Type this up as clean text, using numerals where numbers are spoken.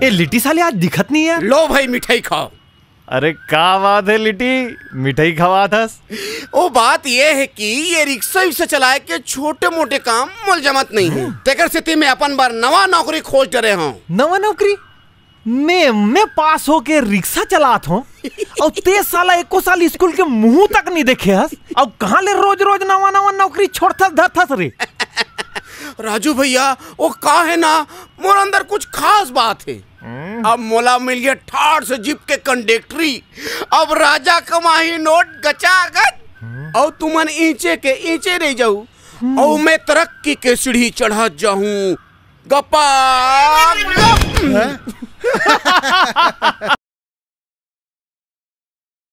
ये लिट्टी साले आज दिखत नहीं है। लो भाई मिठाई खाओ। अरे क्या बात है लिट्टी, मिठाई खवा था। वो बात ये है कि ये रिक्शा विक्सा चलाए के छोटे मोटे काम मुलजमत नहीं है। तेकर से मैं अपन बार नवा नौकरी खोज रहे हूँ। नवा नौकरी? मैं पास होके रिक्शा चलात हूँ और 23 साल 1 साल स्कूल के मुंह तक नहीं देखे हस। अब कहाँ ले रोज रोज नवा नवा नौकरी छोड़थस धरथस रे। राजू भैया वो का है ना, मोर अंदर कुछ खास बात है। अब मोला मिल गया ठाड़ से जीप के कंडक्टरी। अब राजा कमाही नोट गचागत और तुमन ईंचे के ईंचे रह जाऊ और मैं तरक्की के सीढ़ी चढ़ा जाऊं। गप्पा